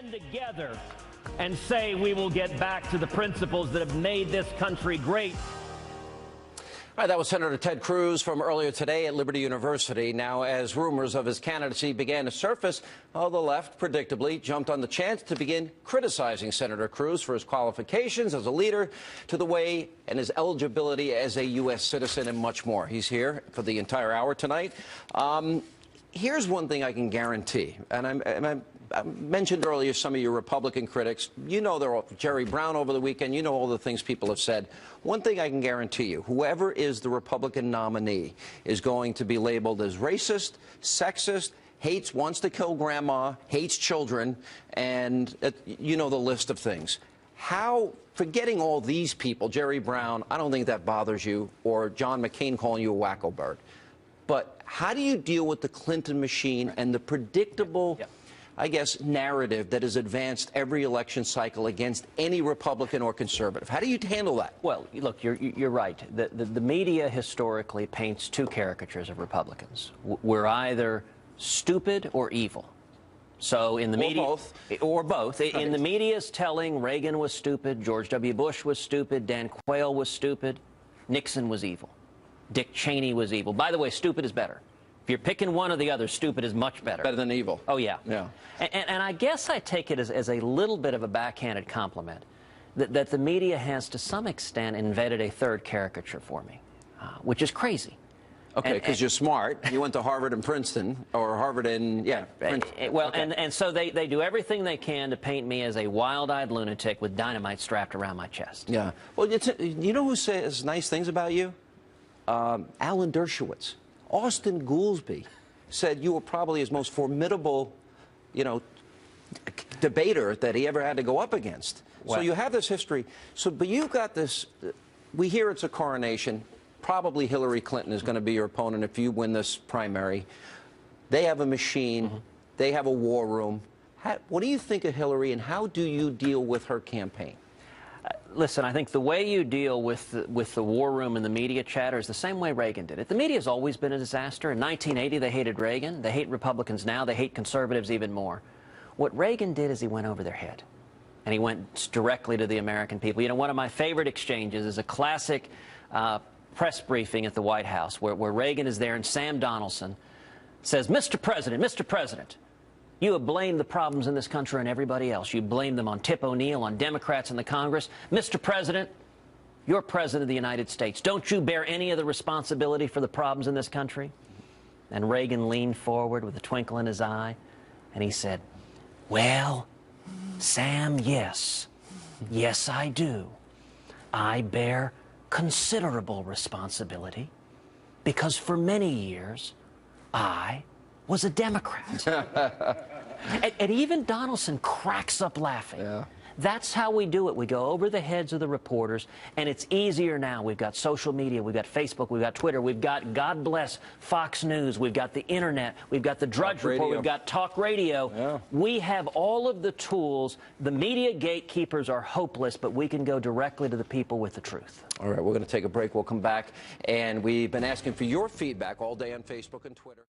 stand together and say we will get back to the principles that have made this country great. All right, that was Senator Ted Cruz from earlier today at Liberty University. Now, as rumors of his candidacy began to surface, the left, predictably, jumped on the chance to begin criticizing Senator Cruz for his qualifications as a leader, to the way and his eligibility as a U.S. citizen, and much more. He's here for the entire hour tonight. Here's one thing I can guarantee, and I mentioned earlier some of your Republican critics. You know, they're all Jerry Brown over the weekend. You know all the things people have said. One thing I can guarantee you, whoever is the Republican nominee is going to be labeled as racist, sexist, wants to kill grandma, hates children, and you know the list of things. How, forgetting all these people, Jerry Brown, I don't think that bothers you, or John McCain calling you a wacko bird. But how do you deal with the Clinton machine and the predictable, I guess, narrative that is advanced every election cycle against any Republican or conservative? How do you handle that? Well, look, you're right. The media historically paints two caricatures of Republicans. We're either stupid or evil. So in the media, or both. In the media is telling Reagan was stupid, George W. Bush was stupid, Dan Quayle was stupid, Nixon was evil, Dick Cheney was evil. By the way, stupid is better. If you're picking one or the other, stupid is much better. Better than evil. Oh, yeah. Yeah. And I guess I take it as a little bit of a backhanded compliment that the media has, to some extent, invented a third caricature for me, which is crazy. Okay, because you're smart. You went to Harvard and Princeton, or Harvard and, Princeton. Well, okay. and so they do everything they can to paint me as a wild-eyed lunatic with dynamite strapped around my chest. Yeah. Well, you know who says nice things about you? Alan Dershowitz. Austin Goolsbee said you were probably his most formidable, debater that he ever had to go up against. Well, so you have this history. So, but you've got this, we hear it's a coronation. Probably Hillary Clinton is going to be your opponent if you win this primary. They have a machine. They have a war room. What do you think of Hillary, and how do you deal with her campaign? Listen, I think the way you deal with the war room and the media chatter is the same way Reagan did it. The media has always been a disaster. In 1980, they hated Reagan. They hate Republicans now. They hate conservatives even more. What Reagan did is he went over their head, and he went directly to the American people. You know, one of my favorite exchanges is a classic press briefing at the White House where Reagan is there, and Sam Donaldson says, Mr. President, you have blamed the problems in this country on everybody else. You blamed them on Tip O'Neill, on Democrats in the Congress. Mr. President, you're President of the United States. Don't you bear any of the responsibility for the problems in this country? And Reagan leaned forward with a twinkle in his eye, and he said, well, Sam, yes. Yes, I do. I bear considerable responsibility because for many years, I was a Democrat. And even Donaldson cracks up laughing. Yeah. That's how we do it. We go over the heads of the reporters, and it's easier now. We've got social media, we've got Facebook, we've got Twitter, we've got, God bless, Fox News, we've got the internet, we've got the Drudge Report, we've got talk radio. Yeah. We have all of the tools. The media gatekeepers are hopeless, but we can go directly to the people with the truth. All right, we're going to take a break. We'll come back, and we've been asking for your feedback all day on Facebook and Twitter.